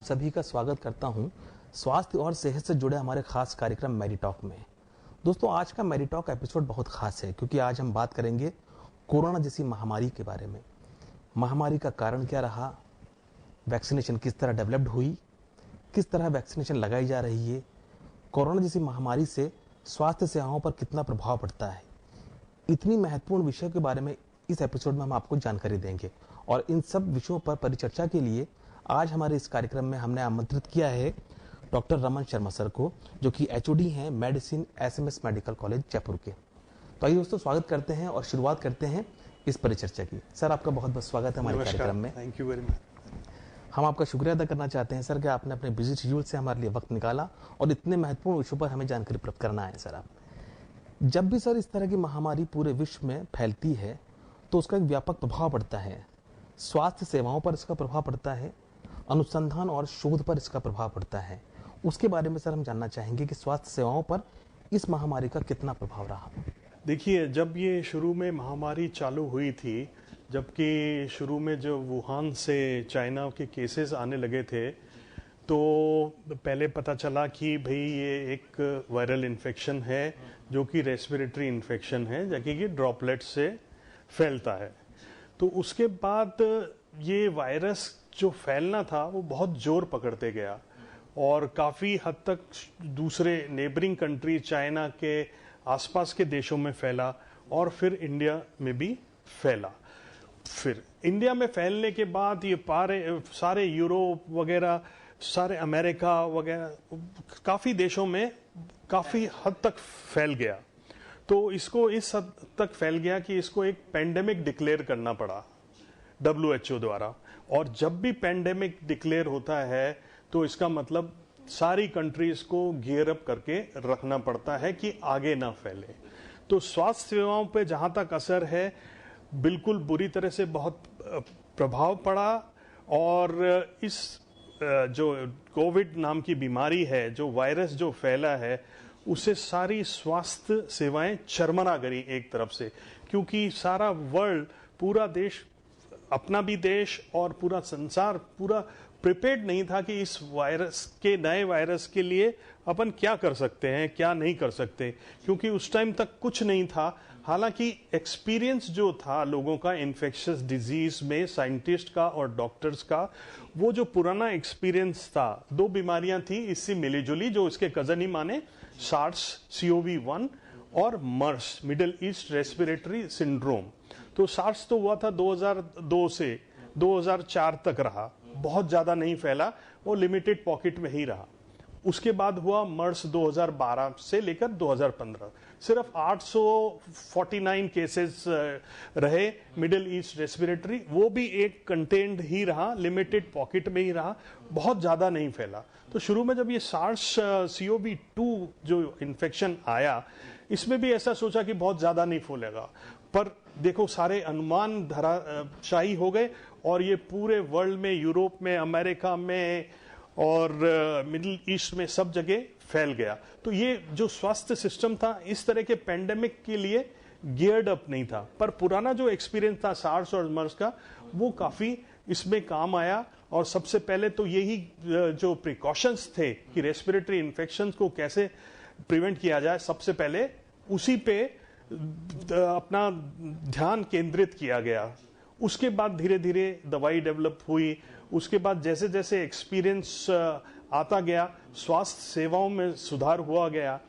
सभी का स्वागत करता हूं स्वास्थ्य और सेहत से जुड़े हमारे खास कार्यक्रम मेडिटॉक में। दोस्तों, आज का मेडिटॉक एपिसोड बहुत खास है क्योंकि आज हम बात करेंगे कोरोना जैसी महामारी के बारे में। महामारी का कारण क्या रहा, वैक्सीनेशन किस तरह डेवलप्ड हुई, किस तरह वैक्सीनेशन लगाई जा रही है, कोरोना जैसी महामारी से स्वास्थ्य सेवाओं पर कितना प्रभाव पड़ता है। इतनी महत्वपूर्ण विषय के बारे में इस एपिसोड में हम आपको जानकारी देंगे और इन सब विषयों पर परिचर्चा के लिए आज हमारे इस कार्यक्रम में हमने आमंत्रित किया है डॉक्टर रमन शर्मा सर को, जो कि एचओडी हैं medicine SMS medical college Jaipur के। तो आइए दोस्तों, स्वागत करते हैं और शुरुआत करते हैं इस परिचर्चा की। सर, आपका बहुत बहुत स्वागत है हमारे कार्यक्रम में। Thank you very much. हम आपका शुक्रिया अदा करना चाहते हैं सर कि आपने अपने बिजी शेड्यूल से हमारे लिए वक्त निकाला और इतने महत्वपूर्ण विषयों पर हमें जानकारी प्राप्त करना है। सर, आप जब भी सर इस तरह की महामारी पूरे विश्व में फैलती है तो उसका एक व्यापक प्रभाव पड़ता है। स्वास्थ्य सेवाओं पर इसका प्रभाव पड़ता है, अनुसंधान और शोध पर इसका प्रभाव पड़ता है। उसके बारे में सर हम जानना चाहेंगे कि स्वास्थ्य सेवाओं पर इस महामारी का कितना प्रभाव रहा। देखिए, जब ये शुरू में महामारी चालू हुई थी, जबकि शुरू में जो वुहान से चाइना के केसेस आने लगे थे, तो पहले पता चला कि भाई ये एक वायरल इन्फेक्शन है जो कि रेस्पिरेटरी इन्फेक्शन है, जबकि ये ड्रॉपलेट से फैलता है। तो उसके बाद ये वायरस जो फैलना था वो बहुत जोर पकड़ते गया और काफ़ी हद तक दूसरे नेबरिंग कंट्री चाइना के आसपास के देशों में फैला और फिर इंडिया में भी फैला। फिर इंडिया में फैलने के बाद ये सारे यूरोप वगैरह, सारे अमेरिका वगैरह काफ़ी देशों में काफ़ी हद तक फैल गया। तो इसको इस हद तक फैल गया कि इसको एक पेंडेमिक डिक्लेयर करना पड़ा WHO द्वारा। और जब भी पेंडेमिक डिक्लेयर होता है तो इसका मतलब सारी कंट्रीज को गियर अप करके रखना पड़ता है कि आगे ना फैले। तो स्वास्थ्य सेवाओं पे जहां तक असर है, बिल्कुल बुरी तरह से बहुत प्रभाव पड़ा। और इस जो कोविड नाम की बीमारी है, जो वायरस जो फैला है, उससे सारी स्वास्थ्य सेवाएं चरमरा गई एक तरफ से, क्योंकि सारा वर्ल्ड, पूरा देश, अपना भी देश और पूरा संसार पूरा प्रिपेयर्ड नहीं था कि इस वायरस के, नए वायरस के लिए अपन क्या कर सकते हैं, क्या नहीं कर सकते, क्योंकि उस टाइम तक कुछ नहीं था। हालांकि एक्सपीरियंस जो था लोगों का इन्फेक्शियस डिजीज में, साइंटिस्ट का और डॉक्टर्स का, वो जो पुराना एक्सपीरियंस था, दो बीमारियां थी इससे मिली जुली जो इसके कजन ही माने, सार्स CoV-1 और मर्स, मिडिल ईस्ट रेस्पिरेटरी सिंड्रोम। तो सार्स तो हुआ था 2002 से 2004 तक रहा, बहुत ज्यादा नहीं फैला, वो लिमिटेड पॉकेट में ही रहा। उसके बाद हुआ मर्स 2012 से लेकर 2015, सिर्फ 849 केसेस रहे मिडिल ईस्ट रेस्पिरेटरी, वो भी एक कंटेन्ड ही रहा, लिमिटेड पॉकेट में ही रहा, बहुत ज्यादा नहीं फैला। तो शुरू में जब ये सार्स CoV-2 जो इन्फेक्शन आया, इसमें भी ऐसा सोचा कि बहुत ज्यादा नहीं फैलेगा, पर देखो सारे अनुमान धराशायी हो गए और ये पूरे वर्ल्ड में, यूरोप में, अमेरिका में और मिडिल ईस्ट में सब जगह फैल गया। तो ये जो स्वास्थ्य सिस्टम था इस तरह के पेंडेमिक के लिए गियर्ड अप नहीं था, पर पुराना जो एक्सपीरियंस था सार्स और मर्स का, वो काफी इसमें काम आया। और सबसे पहले तो यही जो प्रिकॉशंस थे कि रेस्पिरेटरी इन्फेक्शंस को कैसे प्रिवेंट किया जाए, सबसे पहले उसी पे अपना ध्यान केंद्रित किया गया। उसके बाद धीरे धीरे दवाई डेवलप हुई। उसके बाद जैसे जैसे एक्सपीरियंस आता गया, स्वास्थ्य सेवाओं में सुधार हुआ गया।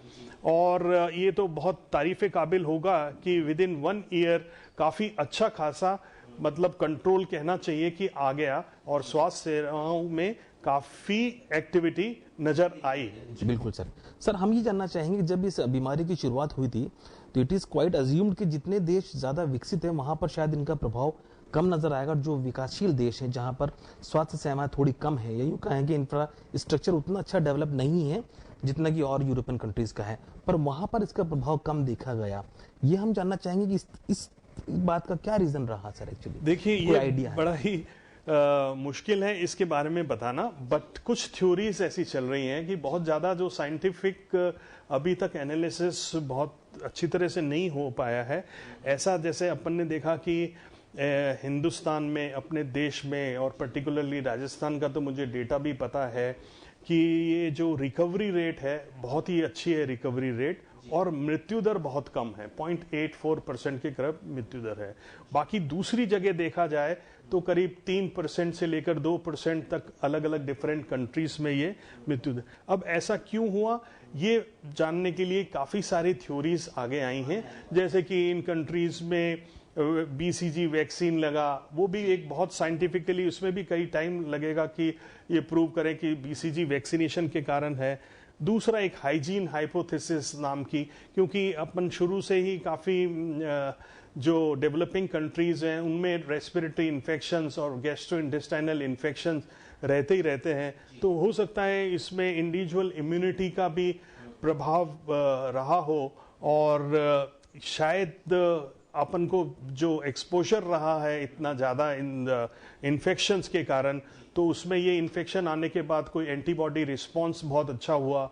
और ये तो बहुत तारीफ़े काबिल होगा कि विद इन 1 ईयर काफ़ी अच्छा खासा, मतलब कंट्रोल कहना चाहिए कि आ गया और स्वास्थ्य सेवाओं में काफी एक्टिविटी नजर आई। बिल्कुल सर। सर, हम ये जानना चाहेंगे, जब इस बीमारी की शुरुआत हुई थी तो इट इज क्वाइट अज्यूम्ड कि जितने देश ज्यादा विकसित है वहां पर शायद इनका प्रभाव कम नजर आएगा, जो विकासशील देश हैं जहां पर स्वास्थ्य सेवाएं थोड़ी कम है, या यूं कहें कि इंफ्रास्ट्रक्चर उतना अच्छा डेवलप नहीं है जितना कि और यूरोपियन कंट्रीज का है, पर वहां पर इसका प्रभाव कम देखा गया। ये हम जानना चाहेंगे कि इस बात का क्या रीजन रहा सर एक्चुअली। देखिए, ये बड़ा ही मुश्किल है इसके बारे में बताना, बट कुछ थ्योरीज ऐसी चल रही हैं कि बहुत ज्यादा जो साइंटिफिक अभी तक एनालिसिस बहुत अच्छी तरह से नहीं हो पाया है। ऐसा जैसे अपन ने देखा कि हिंदुस्तान में, अपने देश में, और पर्टिकुलरली राजस्थान का तो मुझे डेटा भी पता है कि ये जो रिकवरी रेट है बहुत ही अच्छी है रिकवरी रेट, और मृत्यु दर बहुत कम है, 0.84% के करीब मृत्यु दर है। बाकी दूसरी जगह देखा जाए तो करीब 3% से लेकर 2% तक अलग अलग डिफरेंट कंट्रीज में ये मृत्यु दर। अब ऐसा क्यों हुआ ये जानने के लिए काफ़ी सारी थ्योरीज आगे आई हैं, जैसे कि इन कंट्रीज में BCG वैक्सीन लगा, वो भी एक बहुत साइंटिफिकली, उसमें भी कई टाइम लगेगा कि ये प्रूव करें कि BCG वैक्सीनेशन के कारण है। दूसरा एक हाइजीन हाइपोथेसिस नाम की, क्योंकि अपन शुरू से ही काफ़ी जो डेवलपिंग कंट्रीज हैं उनमें रेस्पिरेटरी इन्फेक्शंस और गैस्ट्रो इंटेस्टाइनल इन्फेक्शंस रहते ही रहते हैं, तो हो सकता है इसमें इंडिविजुअल इम्यूनिटी का भी प्रभाव रहा हो, और शायद अपन को जो एक्सपोजर रहा है इतना ज़्यादा इन इन्फेक्शंस के कारण, तो उसमें ये इन्फेक्शन आने के बाद कोई एंटीबॉडी रिस्पॉन्स बहुत अच्छा हुआ,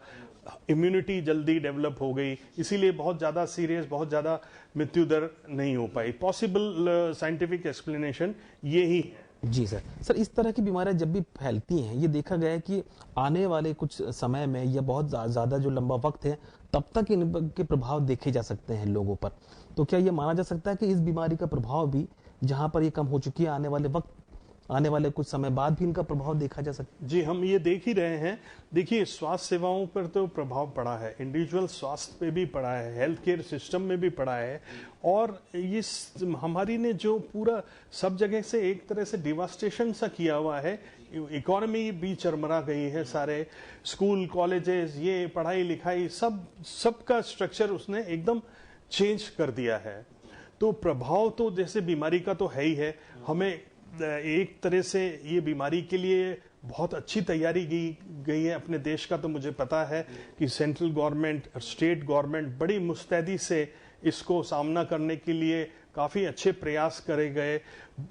इम्यूनिटी जल्दी डेवलप हो गई, इसीलिए बहुत ज़्यादा सीरियस, बहुत ज़्यादा मृत्यु दर नहीं हो पाई। पॉसिबल साइंटिफिक एक्सप्लेनेशन ये ही है। जी सर, इस तरह की बीमारियां जब भी फैलती हैं, ये देखा गया है कि आने वाले कुछ समय में या बहुत ज़्यादा जो लंबा वक्त है तब तक इनके प्रभाव देखे जा सकते हैं लोगों पर। तो क्या ये माना जा सकता है कि इस बीमारी का प्रभाव भी जहां पर ये कम हो चुकी है, आने वाले कुछ समय बाद भी इनका प्रभाव देखा जा सकता है? जी, हम ये देख ही रहे हैं। देखिए, स्वास्थ्य सेवाओं पर तो प्रभाव पड़ा है, इंडिविजुअल स्वास्थ्य पे भी पड़ा है, हेल्थ केयर सिस्टम में भी पड़ा है, और ये हमारी ने जो पूरा सब जगह से एक तरह से डिवास्टेशन सा किया हुआ है, इकोनॉमी भी चरमरा गई है, सारे स्कूल कॉलेजेस, ये पढ़ाई लिखाई सबका स्ट्रक्चर उसने एकदम चेंज कर दिया है। तो प्रभाव तो जैसे बीमारी का तो है ही है। हमें एक तरह से ये बीमारी के लिए बहुत अच्छी तैयारी की गई है अपने देश का, तो मुझे पता है कि सेंट्रल गवर्नमेंट और स्टेट गवर्नमेंट बड़ी मुस्तैदी से इसको सामना करने के लिए काफ़ी अच्छे प्रयास करे गए।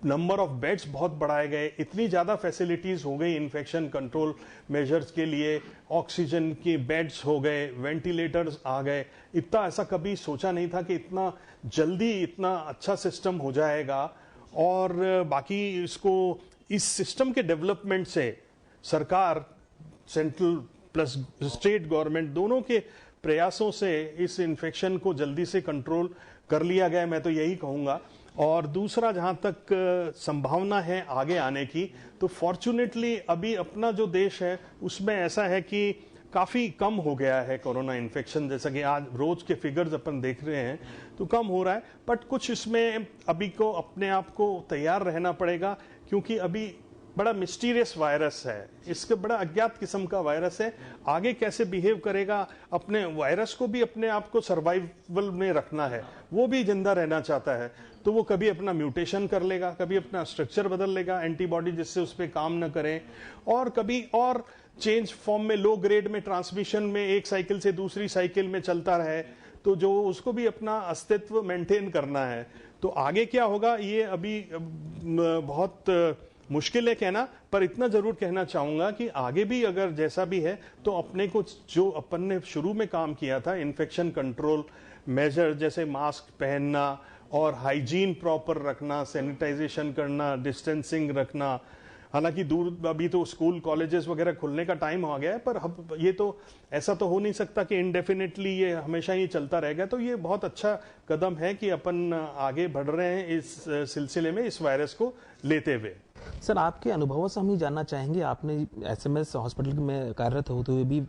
नंबर ऑफ बेड्स बहुत बढ़ाए गए, इतनी ज़्यादा फैसिलिटीज़ हो गई इन्फेक्शन कंट्रोल मेजर्स के लिए, ऑक्सीजन के बेड्स हो गए, वेंटिलेटर्स आ गए। इतना ऐसा कभी सोचा नहीं था कि इतना जल्दी इतना अच्छा सिस्टम हो जाएगा। और बाकी इसको, इस सिस्टम के डेवलपमेंट से सरकार, सेंट्रल प्लस स्टेट गवर्नमेंट, दोनों के प्रयासों से इस इन्फेक्शन को जल्दी से कंट्रोल कर लिया गया, मैं तो यही कहूँगा। और दूसरा, जहाँ तक संभावना है आगे आने की, तो फॉर्चुनेटली अभी अपना जो देश है उसमें ऐसा है कि काफ़ी कम हो गया है कोरोना इन्फेक्शन, जैसा कि आज रोज के फिगर्स अपन देख रहे हैं तो कम हो रहा है। बट कुछ इसमें अभी को अपने आप को तैयार रहना पड़ेगा, क्योंकि अभी बड़ा मिस्टीरियस वायरस है, इसके बड़ा अज्ञात किस्म का वायरस है। आगे कैसे बिहेव करेगा, अपने वायरस को भी अपने आप को सर्वाइवल में रखना है, वो भी जिंदा रहना चाहता है, तो वो कभी अपना म्यूटेशन कर लेगा, कभी अपना स्ट्रक्चर बदल लेगा, एंटीबॉडी जिससे उस पर काम न करें, और कभी और चेंज फॉर्म में लो ग्रेड में ट्रांसमिशन में एक साइकिल से दूसरी साइकिल में चलता रहे, तो जो उसको भी अपना अस्तित्व मेंटेन करना है। तो आगे क्या होगा ये अभी बहुत मुश्किल है कहना, पर इतना जरूर कहना चाहूंगा कि आगे भी अगर जैसा भी है तो अपने को जो अपन ने शुरू में काम किया था, इन्फेक्शन कंट्रोल मेजर जैसे मास्क पहनना और हाइजीन प्रॉपर रखना, सैनिटाइजेशन करना, डिस्टेंसिंग रखना, हालांकि दूर अभी तो स्कूल कॉलेजेस वगैरह खुलने का टाइम आ गया है, पर अब ये तो ऐसा तो हो नहीं सकता कि इनडेफिनेटली ये हमेशा ही चलता रहेगा। तो ये बहुत अच्छा कदम है कि अपन आगे बढ़ रहे हैं इस सिलसिले में, इस वायरस को लेते हुए। सर, आपके अनुभवों से हम ये जानना चाहेंगे, आपने SMS हॉस्पिटल में कार्यरत होते हुए भी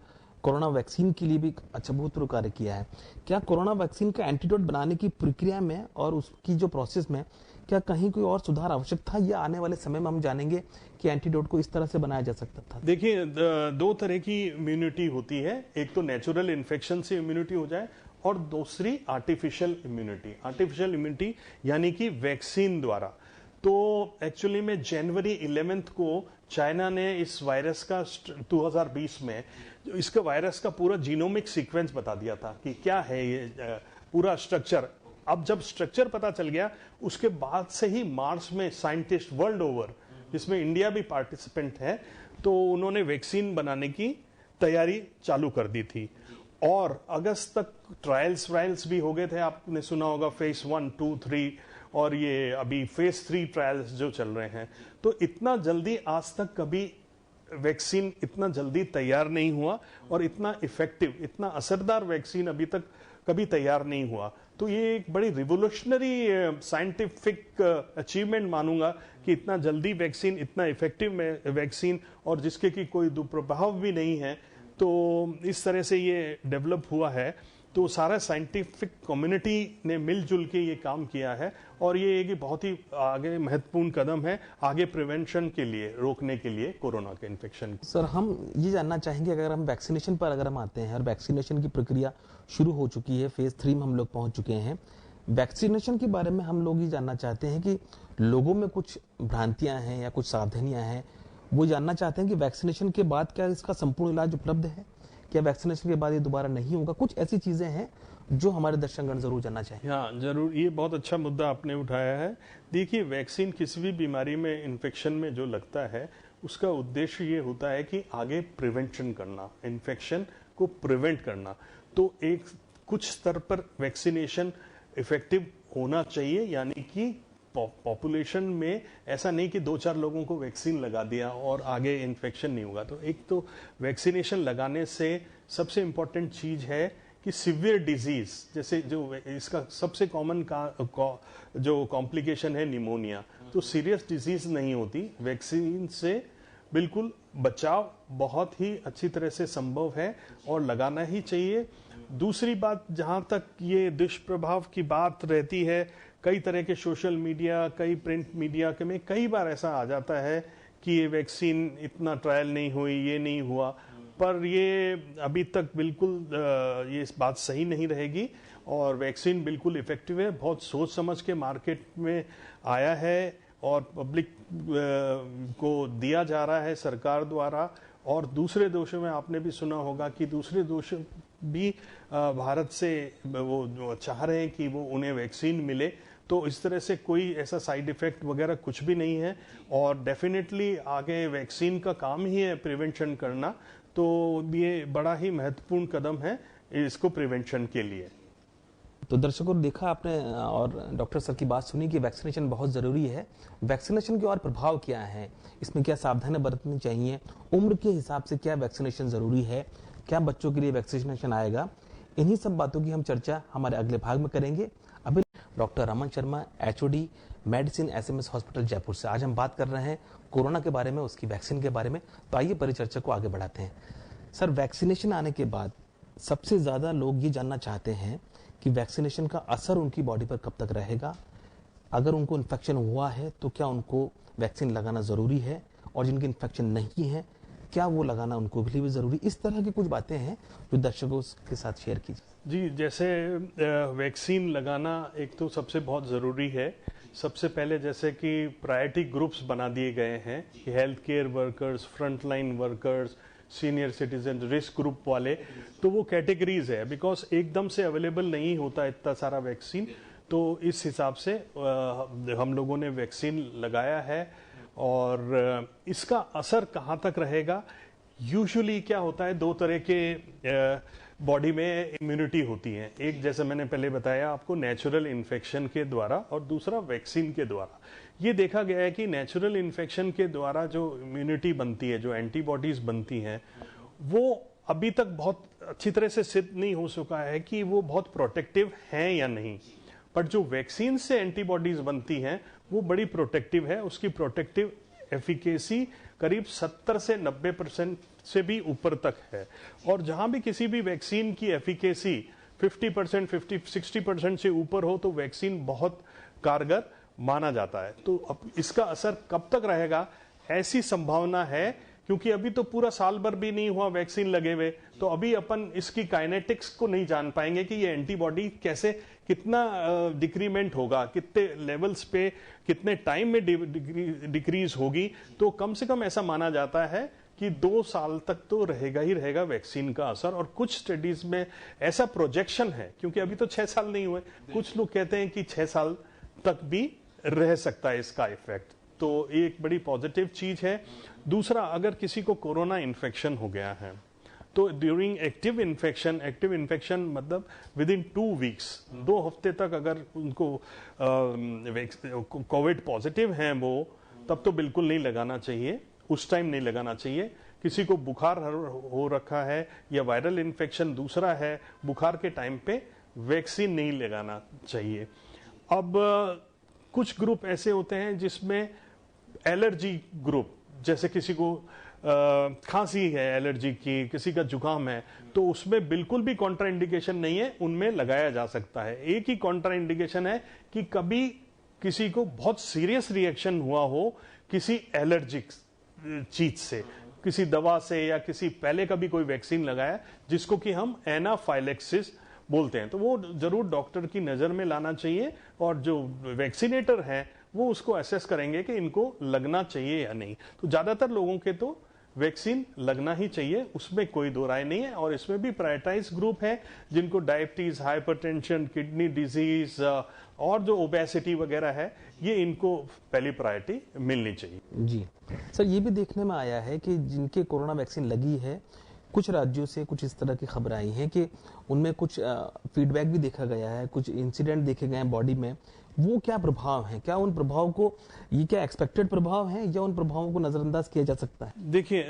कोरोना वैक्सीन के लिए भी अच्छा भूतपूर्व कार्य किया है। क्या कोरोना वैक्सीन का एंटीडोट बनाने की प्रक्रिया में और उसकी जो प्रोसेस में क्या कहीं कोई और सुधार आवश्यक था, या आने वाले समय में हम जानेंगे कि एंटीडोट को इस तरह से बनाया जा सकता था? देखिए, दो तरह की इम्यूनिटी होती है, एक तो नेचुरल इन्फेक्शन से इम्यूनिटी हो जाए, और दूसरी आर्टिफिशियल इम्यूनिटी। आर्टिफिशियल इम्यूनिटी यानी कि वैक्सीन द्वारा। तो एक्चुअली में जनवरी 11 को चाइना ने इस वायरस का 2020 में इसका वायरस का पूरा जीनोमिक सीक्वेंस बता दिया था कि क्या है ये पूरा स्ट्रक्चर। अब जब स्ट्रक्चर पता चल गया, उसके बाद से ही मार्च में साइंटिस्ट वर्ल्ड ओवर, जिसमें इंडिया भी पार्टिसिपेंट है, तो उन्होंने वैक्सीन बनाने की तैयारी चालू कर दी थी। और अगस्त तक ट्रायल्स भी हो गए थे, आपने सुना होगा फेज 1, 2, 3, और ये अभी फेज 3 ट्रायल्स जो चल रहे हैं, तो इतना जल्दी आज तक कभी वैक्सीन इतना जल्दी तैयार नहीं हुआ और इतना इफेक्टिव, इतना असरदार वैक्सीन अभी तक कभी तैयार नहीं हुआ। तो ये एक बड़ी रिवोल्यूशनरी साइंटिफिक अचीवमेंट मानूंगा कि इतना जल्दी वैक्सीन, इतना इफेक्टिव वैक्सीन, और जिसके की कोई दुष्प्रभाव भी नहीं है। तो इस तरह से ये डेवलप हुआ है। तो सारा साइंटिफिक कम्युनिटी ने मिलजुल के ये काम किया है और ये एक बहुत ही आगे महत्वपूर्ण कदम है आगे प्रिवेंशन के लिए, रोकने के लिए कोरोना के इन्फेक्शन। सर, हम ये जानना चाहेंगे, अगर हम वैक्सीनेशन पर अगर हम आते हैं और वैक्सीनेशन की प्रक्रिया शुरू हो चुकी है, फेज 3 में हम लोग पहुंच चुके हैं, वैक्सीनेशन के बारे में हम लोग ये जानना चाहते हैं कि लोगों में कुछ भ्रांतियां हैं या कुछ सावधानियां हैं, वो जानना चाहते हैं कि वैक्सीनेशन के बाद क्या इसका संपूर्ण इलाज उपलब्ध है, क्या वैक्सीनेशन के बाद ये दोबारा नहीं होगा, कुछ ऐसी चीजें हैं जो हमारे दर्शकगण जरूर जानना चाहिए। हाँ जरूर, ये बहुत अच्छा मुद्दा आपने उठाया है। देखिए, वैक्सीन किसी भी बीमारी में, इन्फेक्शन में जो लगता है, उसका उद्देश्य ये होता है कि आगे प्रिवेंशन करना, इन्फेक्शन को प्रिवेंट करना। तो एक कुछ स्तर पर वैक्सीनेशन इफेक्टिव होना चाहिए, यानी कि पॉपुलेशन में ऐसा नहीं कि 2-4 लोगों को वैक्सीन लगा दिया और आगे इन्फेक्शन नहीं होगा। तो एक तो वैक्सीनेशन लगाने से सबसे इंपॉर्टेंट चीज है कि सीवियर डिजीज, जैसे जो इसका सबसे कॉमन जो कॉम्प्लिकेशन है निमोनिया, तो सीरियस डिजीज नहीं होती। वैक्सीन से बिल्कुल बचाव बहुत ही अच्छी तरह से संभव है और लगाना ही चाहिए। दूसरी बात, जहां तक ये दुष्प्रभाव की बात रहती है, कई तरह के सोशल मीडिया, कई प्रिंट मीडिया में कई बार ऐसा आ जाता है कि ये वैक्सीन इतना ट्रायल नहीं हुई, ये नहीं हुआ, पर ये अभी तक बिल्कुल ये बात सही नहीं रहेगी और वैक्सीन बिल्कुल इफेक्टिव है, बहुत सोच समझ के मार्केट में आया है और पब्लिक को दिया जा रहा है सरकार द्वारा। और दूसरे देशों में आपने भी सुना होगा कि दूसरे देश भी भारत से वो चाह रहे हैं कि वो उन्हें वैक्सीन मिले। तो इस तरह से कोई ऐसा साइड इफेक्ट वगैरह कुछ भी नहीं है और डेफिनेटली आगे वैक्सीन का काम ही है प्रिवेंशन करना। तो ये बड़ा ही महत्वपूर्ण कदम है इसको प्रिवेंशन के लिए। तो दर्शकों, देखा आपने और डॉक्टर सर की बात सुनी कि वैक्सीनेशन बहुत जरूरी है। वैक्सीनेशन के और प्रभाव क्या है, इसमें क्या सावधानियां बरतनी चाहिए, उम्र के हिसाब से क्या वैक्सीनेशन जरूरी है, क्या बच्चों के लिए वैक्सीनेशन आएगा, इन्हीं सब बातों की हम चर्चा हमारे अगले भाग में करेंगे। अभी doctor Raman Sharma, HOD, medicine, SMS hospital Jaipur से आज हम बात कर रहे हैं कोरोना के बारे में, उसकी वैक्सीन के बारे में। तो आइए परिचर्चा को आगे बढ़ाते हैं। सर, वैक्सीनेशन आने के बाद सबसे ज्यादा लोग ये जानना चाहते हैं कि वैक्सीनेशन का असर उनकी बॉडी पर कब तक रहेगा, अगर उनको इन्फेक्शन हुआ है तो क्या उनको वैक्सीन लगाना जरूरी है, और जिनके इन्फेक्शन नहीं है क्या वो लगाना उनको भी जरूरी। इस तरह की कुछ बातें हैं जो दर्शकों के साथ शेयर कीजिए। जी, जैसे वैक्सीन लगाना एक तो सबसे बहुत ज़रूरी है। सबसे पहले जैसे कि प्रायोरिटी ग्रुप्स बना दिए गए हैं, health care workers, frontline workers, senior citizen, risk group वाले, तो वो कैटेगरीज है। बिकॉज एकदम से अवेलेबल नहीं होता इतना सारा वैक्सीन, तो इस हिसाब से हम लोगों ने वैक्सीन लगाया है। और इसका असर कहाँ तक रहेगा, यूजुअली क्या होता है, 2 तरह के बॉडी में इम्यूनिटी होती है। एक, जैसे मैंने पहले बताया आपको, नेचुरल इन्फेक्शन के द्वारा, और दूसरा वैक्सीन के द्वारा। ये देखा गया है कि नेचुरल इन्फेक्शन के द्वारा जो इम्यूनिटी बनती है, जो एंटीबॉडीज बनती हैं, वो अभी तक बहुत अच्छी तरह से सिद्ध नहीं हो सका है कि वो बहुत प्रोटेक्टिव हैं या नहीं। पर जो वैक्सीन से एंटीबॉडीज बनती हैं वो बड़ी प्रोटेक्टिव है। उसकी प्रोटेक्टिव एफिकेसी करीब 70 से 90% से भी ऊपर तक है। और जहां भी किसी भी वैक्सीन की एफिकेसी 50%, 60% से ऊपर हो तो वैक्सीन बहुत कारगर माना जाता है। तो अब इसका असर कब तक रहेगा, ऐसी संभावना है, क्योंकि अभी तो पूरा साल भर भी नहीं हुआ वैक्सीन लगे हुए, तो अभी अपन इसकी काइनेटिक्स को नहीं जान पाएंगे कि ये एंटीबॉडी कैसे, कितना डिक्रीमेंट होगा, कितने लेवल्स पे, कितने टाइम में डिक्रीज होगी। तो कम से कम ऐसा माना जाता है कि 2 साल तक तो रहेगा ही रहेगा वैक्सीन का असर। और कुछ स्टडीज में ऐसा प्रोजेक्शन है, क्योंकि अभी तो 6 साल नहीं हुए, कुछ लोग कहते हैं कि 6 साल तक भी रह सकता है इसका इफेक्ट। तो एक बड़ी पॉजिटिव चीज है। दूसरा, अगर किसी को कोरोना इन्फेक्शन हो गया है तो ड्यूरिंग एक्टिव इन्फेक्शन मतलब विद इन 2 वीक्स, 2 हफ्ते तक अगर उनको कोविड पॉजिटिव हैं वो, तब तो बिल्कुल नहीं लगाना चाहिए, उस टाइम नहीं लगाना चाहिए। किसी को बुखार हो रखा है या वायरल इन्फेक्शन दूसरा है, बुखार के टाइम पे वैक्सीन नहीं लगाना चाहिए। अब कुछ ग्रुप ऐसे होते हैं जिसमें एलर्जी ग्रुप, जैसे किसी को खांसी है एलर्जी की, किसी का जुकाम है, तो उसमें बिल्कुल भी कॉन्ट्राइंडिकेशन नहीं है, उनमें लगाया जा सकता है। एक ही कॉन्ट्राइंडिकेशन है कि कभी किसी को बहुत सीरियस रिएक्शन हुआ हो किसी एलर्जिक चीज से, किसी दवा से, या किसी पहले कभी कोई वैक्सीन लगाया जिसको कि हम एनाफाइलेक्सिस बोलते हैं, तो वो जरूर डॉक्टर की नजर में लाना चाहिए, और जो वैक्सीनेटर है वो उसको असेस करेंगे कि इनको लगना चाहिए या नहीं। तो ज्यादातर लोगों के तो वैक्सीन लगना ही चाहिए, उसमें कोई दो राय नहीं है। और इसमें भी प्रायोरिटाइज ग्रुप है जिनको डायबिटीज, हाइपरटेंशन, किडनी डिजीज और जो ओबेसिटी वगैरह है, ये इनको पहली प्रायोरिटी मिलनी चाहिए। जी सर, ये भी देखने में आया है कि जिनके कोरोना वैक्सीन लगी है, कुछ राज्यों से कुछ इस तरह की खबर आई है कि उनमें कुछ फीडबैक भी देखा गया है, कुछ इंसिडेंट देखे गए हैं बॉडी में। वो क्या प्रभाव है, क्या उन प्रभाव को, ये क्या एक्सपेक्टेड प्रभाव है या उन प्रभावों को नजरअंदाज किया जा सकता है? देखिए,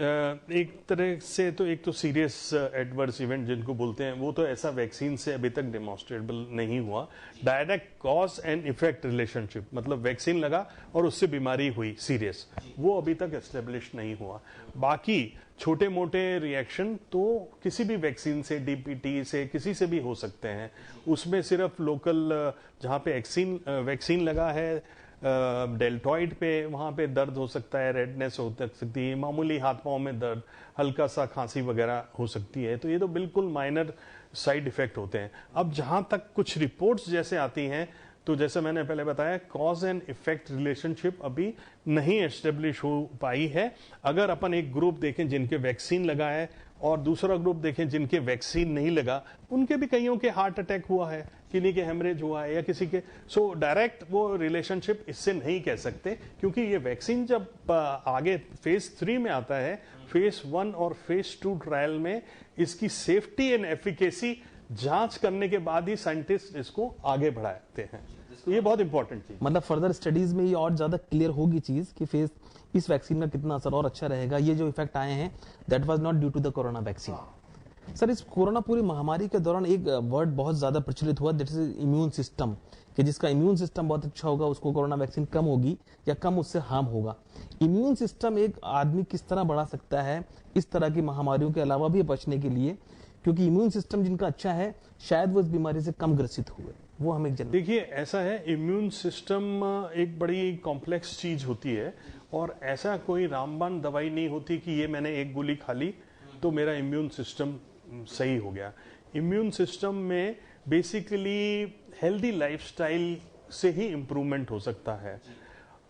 एक तरह से तो एक तो सीरियस एडवर्स इवेंट जिनको बोलते हैं, वो तो ऐसा वैक्सीन से अभी तक डेमोन्स्ट्रेटेबल नहीं हुआ। Direct cause and effect relationship, मतलब वैक्सीन लगा और उससे बीमारी हुई सीरियस, वो अभी तक एस्टेब्लिश नहीं हुआ। बाकी छोटे मोटे रिएक्शन तो किसी भी वैक्सीन से, डीपीटी से, किसी से भी हो सकते हैं। उसमें सिर्फ लोकल जहां पे वैक्सीन लगा है, डेल्टॉइड पे, वहां पे दर्द हो सकता है, रेडनेस हो सकती है, मामूली हाथ पांव में दर्द, हल्का सा खांसी वगैरह हो सकती है। तो ये तो बिल्कुल माइनर साइड इफेक्ट होते हैं। अब जहां तक कुछ रिपोर्ट्स जैसे आती हैं, तो जैसे मैंने पहले बताया, कॉज एंड इफेक्ट रिलेशनशिप अभी नहीं एस्टेब्लिश हो पाई है। अगर अपन एक ग्रुप देखें जिनके वैक्सीन लगा है और दूसरा ग्रुप देखें जिनके वैक्सीन नहीं लगा, उनके भी कईयों के हार्ट अटैक हुआ है, किन्हीं के हेमरेज हुआ है, या किसी के, सो डायरेक्ट वो रिलेशनशिप इससे नहीं कह सकते, क्योंकि ये वैक्सीन जब आगे फेज 3 में आता है, फेज 1 और फेज 2 ट्रायल में इसकी सेफ्टी एंड एफिकेसी जांच करने के बाद ही साइंटिस्ट इसको आगे बढ़ाते हैं। तो ये बहुत इंपॉर्टेंट चीज, मतलब फर्दर स्टडीज में ये और ज्यादा क्लियर होगी चीज कि फेज इस वैक्सीन का कितना असर और अच्छा रहेगा। ये जो इफेक्ट आए हैं, that was not due to the corona vaccine. Sir, इस कोरोना पूरी महामारी के दौरान एक वर्ड बहुत ज्यादा प्रचलित हुआ, दैट इज इम्यून सिस्टम, कि जिसका इम्यून सिस्टम बहुत अच्छा होगा उसको कोरोना वैक्सीन कम होगी या कम उससे हार्म होगा। इम्यून सिस्टम एक आदमी किस तरह बढ़ा सकता है इस तरह की महामारियों के अलावा भी बचने के लिए, क्योंकि इम्यून सिस्टम जिनका अच्छा है शायद वो इस बीमारी से कम ग्रसित हुए, वो हमें जानना। देखिए, ऐसा है, इम्यून सिस्टम एक बड़ी कॉम्प्लेक्स चीज होती है, और ऐसा कोई रामबाण दवाई नहीं होती कि ये मैंने एक गोली खा ली तो मेरा इम्यून सिस्टम सही हो गया। इम्यून सिस्टम में बेसिकली हेल्दी लाइफस्टाइल से ही इम्प्रूवमेंट हो सकता है।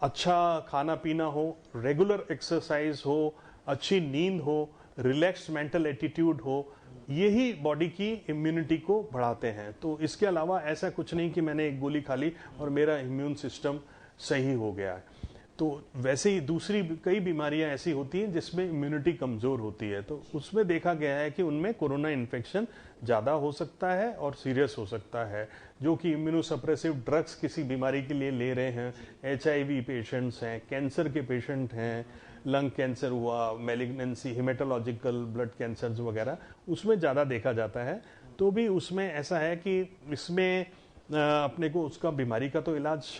अच्छा खाना पीना हो, रेगुलर एक्सरसाइज हो, अच्छी नींद हो, रिलैक्स्ड मेंटल एटीट्यूड हो, यही बॉडी की इम्यूनिटी को बढ़ाते हैं। तो इसके अलावा ऐसा कुछ नहीं कि मैंने एक गोली खा ली और मेरा इम्यून सिस्टम सही हो गया है। तो वैसे ही दूसरी कई बीमारियां ऐसी होती हैं जिसमें इम्यूनिटी कमजोर होती है, तो उसमें देखा गया है कि उनमें कोरोना इन्फेक्शन ज्यादा हो सकता है और सीरियस हो सकता है। जो कि इम्यूनोसप्रेसिव ड्रग्स किसी बीमारी के लिए ले रहे हैं, HIV पेशेंट्स हैं, कैंसर के पेशेंट हैं, लंग कैंसर हुआ, मैलिग्नेंसी, हिमेटोलॉजिकल ब्लड कैंसर वगैरह, उसमें ज्यादा देखा जाता है। तो भी उसमें ऐसा है कि इसमें अपने को उसका बीमारी का तो इलाज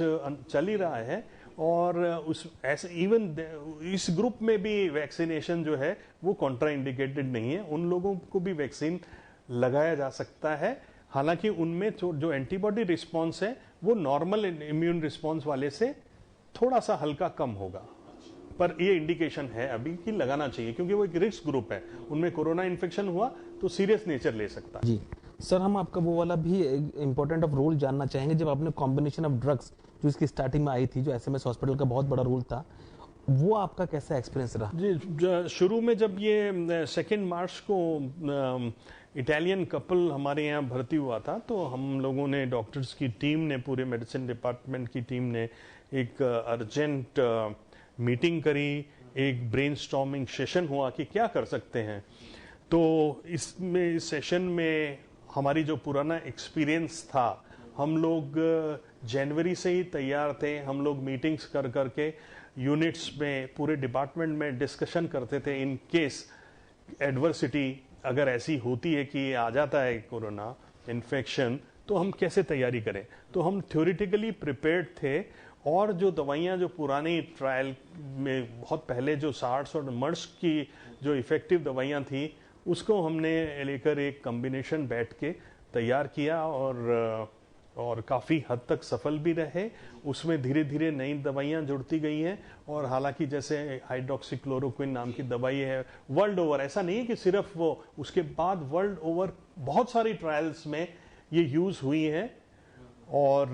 चल ही रहा है, और उस ऐसे इवन इस ग्रुप में भी वैक्सीनेशन जो है वो कॉन्ट्राइंडिकेटेड नहीं है, उन लोगों को भी वैक्सीन लगाया जा सकता है। हालांकि उनमें जो एंटीबॉडी रिस्पांस है वो नॉर्मल इम्यून रिस्पांस वाले से थोड़ा सा हल्का कम होगा, पर ये इंडिकेशन है अभी कि लगाना चाहिए, क्योंकि वो एक रिस्क ग्रुप है, उनमें कोरोना इन्फेक्शन हुआ तो सीरियस नेचर ले सकता है। जी सर, हम आपका वो वाला भी इंपॉर्टेंट ऑफ रोल जानना चाहेंगे, जब आपने कॉम्बिनेशन ऑफ ड्रग्स जो इसकी स्टार्टिंग में आई थी, जो SMS हॉस्पिटल का बहुत बड़ा रोल था, वो आपका कैसा एक्सपीरियंस रहा? जी, शुरू में जब ये 2 मार्च को इटालियन कपल हमारे यहाँ भर्ती हुआ था, तो हम लोगों ने, डॉक्टर्स की टीम ने, पूरे मेडिसिन डिपार्टमेंट की टीम ने एक अर्जेंट मीटिंग करी, एक ब्रेनस्टॉर्मिंग सेशन हुआ कि क्या कर सकते हैं। तो इसमें इस सेशन में हमारी जो पुराना एक्सपीरियंस था, हम लोग जनवरी से ही तैयार थे। हम लोग मीटिंग्स कर करके यूनिट्स में पूरे डिपार्टमेंट में डिस्कशन करते थे, इन केस एडवर्सिटी अगर ऐसी होती है कि आ जाता है कोरोना इन्फेक्शन, तो हम कैसे तैयारी करें। तो हम थ्योरेटिकली प्रिपेयर्ड थे, और जो दवाइयाँ जो पुरानी ट्रायल में बहुत पहले जो सार्स और मर्स की जो इफेक्टिव दवाइयाँ थी, उसको हमने लेकर एक कॉम्बिनेशन बैठ के तैयार किया, और काफ़ी हद तक सफल भी रहे। उसमें धीरे धीरे नई दवाइयाँ जुड़ती गई हैं, और हालांकि जैसे हाइड्रोक्सीक्लोरोक्विन नाम की दवाई है वर्ल्ड ओवर, ऐसा नहीं है कि सिर्फ वो, उसके बाद वर्ल्ड ओवर बहुत सारी ट्रायल्स में ये यूज़ हुई हैं, और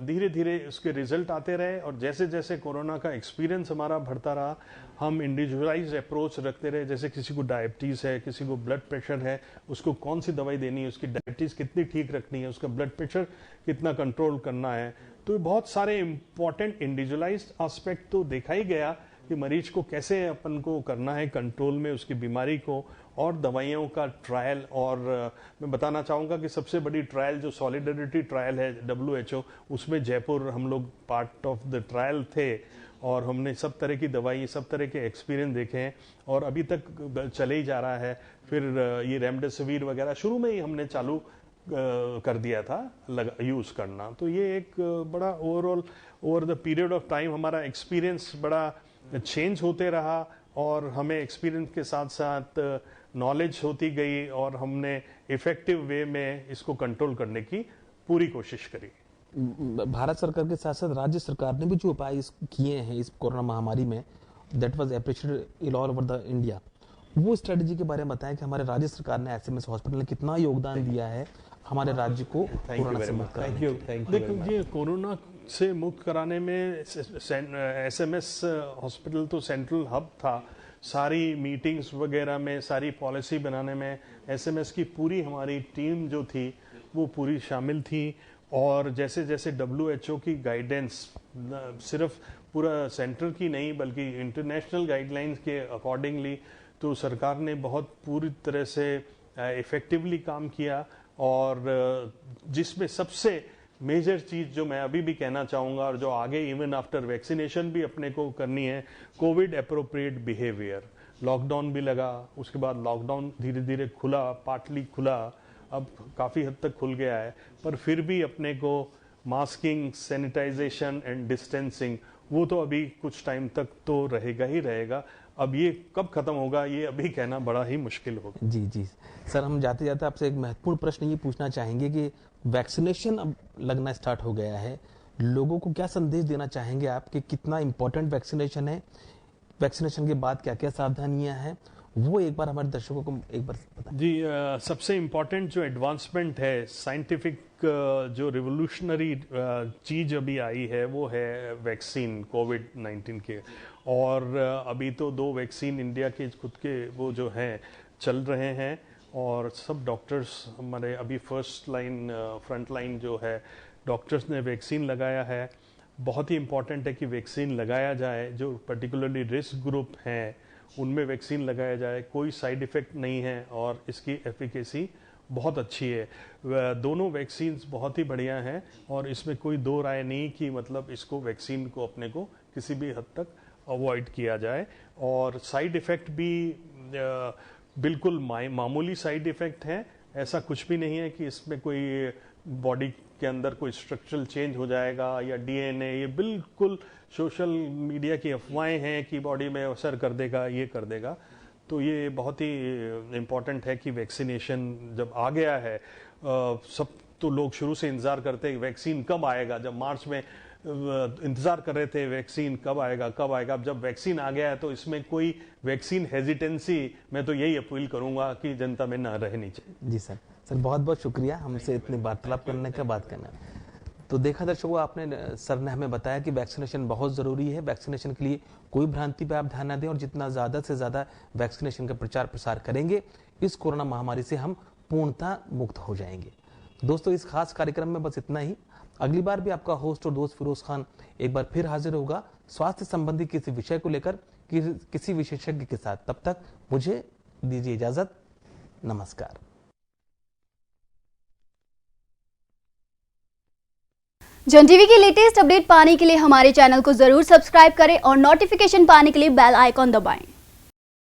धीरे धीरे उसके रिजल्ट आते रहे। और जैसे जैसे कोरोना का एक्सपीरियंस हमारा बढ़ता रहा, हम इंडिविजुअलाइज्ड अप्रोच रखते रहे। जैसे किसी को डायबिटीज़ है, किसी को ब्लड प्रेशर है, उसको कौन सी दवाई देनी है, उसकी डायबिटीज़ कितनी ठीक रखनी है, उसका ब्लड प्रेशर कितना कंट्रोल करना है। तो बहुत सारे इंपॉर्टेंट इंडिविजुअलाइज्ड एस्पेक्ट तो देखा ही गया कि मरीज को कैसे अपन को करना है कंट्रोल में उसकी बीमारी को, और दवाइयों का ट्रायल। और मैं बताना चाहूँगा कि सबसे बड़ी ट्रायल जो सॉलिडरिटी ट्रायल है WHO, उसमें जयपुर हम लोग पार्ट ऑफ द ट्रायल थे, और हमने सब तरह की दवाई, सब तरह के एक्सपीरियंस देखे हैं, और अभी तक चले ही जा रहा है। फिर ये रेमडेसिविर वगैरह शुरू में ही हमने चालू कर दिया था यूज़ करना। तो ये एक बड़ा overall over the period of time हमारा एक्सपीरियंस बड़ा चेंज होते रहा, और हमें एक्सपीरियंस के साथ साथ नॉलेज होती गई, और हमने इफेक्टिव वे में इसको कंट्रोल करने की पूरी कोशिश करी। भारत सरकार के साथ साथ राज्य सरकार ने भी जो उपाय किए हैं इस कोरोना महामारी में, that was appreciated all over the India. वो स्ट्रेटजी के बारे में बताएं कि हमारे राज्य सरकार ने SMS हॉस्पिटल ने कितना योगदान दिया है हमारे राज्य को कोरोना से मुक्त कराने में। देखिए, कोरोना से मुक्त कराने में SMS हॉस्पिटल तो सेंट्रल हब था। सारी मीटिंग्स वगैरह में, सारी पॉलिसी बनाने में SMS की पूरी हमारी टीम जो थी वो पूरी शामिल थी। और जैसे जैसे WHO की गाइडेंस, सिर्फ पूरा सेंटर की नहीं बल्कि इंटरनेशनल गाइडलाइंस के अकॉर्डिंगली, तो सरकार ने बहुत पूरी तरह से इफेक्टिवली काम किया। और जिसमें सबसे मेजर चीज जो मैं अभी भी कहना चाहूँगा, और जो आगे इवन आफ्टर वैक्सीनेशन भी अपने को करनी है, कोविड एप्रोप्रिएट बिहेवियर। लॉकडाउन भी लगा, उसके बाद लॉकडाउन धीरे धीरे खुला, पार्टली खुला, अब काफ़ी हद तक खुल गया है, पर फिर भी अपने को मास्किंग, सैनिटाइजेशन एंड डिस्टेंसिंग, वो तो अभी कुछ टाइम तक तो रहेगा ही रहेगा। अब ये कब खत्म होगा ये अभी कहना बड़ा ही मुश्किल होगा। जी जी सर, हम जाते जाते आपसे एक महत्वपूर्ण प्रश्न ये पूछना चाहेंगे कि वैक्सीनेशन अब लगना स्टार्ट हो गया है, लोगों को क्या संदेश देना चाहेंगे आप कि कितना इम्पोर्टेंट वैक्सीनेशन है, वैक्सीनेशन के बाद क्या क्या सावधानियां हैं, वो एक बार हमारे दर्शकों को एक बार बताएं। जी, सबसे इम्पोर्टेंट जो एडवांसमेंट है, साइंटिफिक जो रिवोल्यूशनरी चीज अभी आई है, वो है वैक्सीन कोविड-19 के। और अभी तो 2 वैक्सीन इंडिया के खुद के वो जो हैं चल रहे हैं, और सब डॉक्टर्स हमारे अभी फर्स्ट लाइन, फ्रंट लाइन जो है डॉक्टर्स ने वैक्सीन लगाया है। बहुत ही इम्पॉर्टेंट है कि वैक्सीन लगाया जाए, जो पर्टिकुलरली रिस्क ग्रुप हैं उनमें वैक्सीन लगाया जाए। कोई साइड इफ़ेक्ट नहीं है, और इसकी एफिकेसी बहुत अच्छी है। दोनों वैक्सीन्स बहुत ही बढ़िया हैं, और इसमें कोई दो राय नहीं कि मतलब इसको वैक्सीन को अपने को किसी भी हद तक अवॉइड किया जाए। और साइड इफ़ेक्ट भी बिल्कुल मामूली साइड इफ़ेक्ट हैं, ऐसा कुछ भी नहीं है कि इसमें कोई बॉडी के अंदर कोई स्ट्रक्चरल चेंज हो जाएगा या DNA, ये बिल्कुल सोशल मीडिया की अफवाहें हैं कि बॉडी में असर कर देगा, ये कर देगा। तो ये बहुत ही इम्पॉर्टेंट है कि वैक्सीनेशन जब आ गया है, सब तो लोग शुरू से इंतज़ार करते हैं वैक्सीन कब आएगा। जब मार्च में इंतज़ार कर रहे थे वैक्सीन कब आएगा कब आएगा, अब जब वैक्सीन आ गया है तो इसमें कोई वैक्सीन हेजिटेंसी, मैं तो यही अपील करूंगा कि जनता में ना रहनी चाहिए। जी सर, बहुत बहुत शुक्रिया हमसे इतनी वार्तालाप करने का, बात करना। तो देखा दर्शकों, आपने सर ने हमें बताया कि वैक्सीनेशन बहुत ज़रूरी है। वैक्सीनेशन के लिए कोई भ्रांति पे आप ध्यान न दें, और जितना ज़्यादा से ज़्यादा वैक्सीनेशन का प्रचार प्रसार करेंगे, इस कोरोना महामारी से हम पूर्णतः मुक्त हो जाएंगे। दोस्तों, इस खास कार्यक्रम में बस इतना ही। अगली बार भी आपका होस्ट और दोस्त फिरोज खान एक बार फिर हाजिर होगा स्वास्थ्य संबंधी किसी विषय को लेकर, किसी विशेषज्ञ के साथ। तब तक मुझे दीजिए इजाजत। नमस्कार। जन टीवी की लेटेस्ट अपडेट पाने के लिए हमारे चैनल को जरूर सब्सक्राइब करें और नोटिफिकेशन पाने के लिए बेल आइकॉन दबाएं।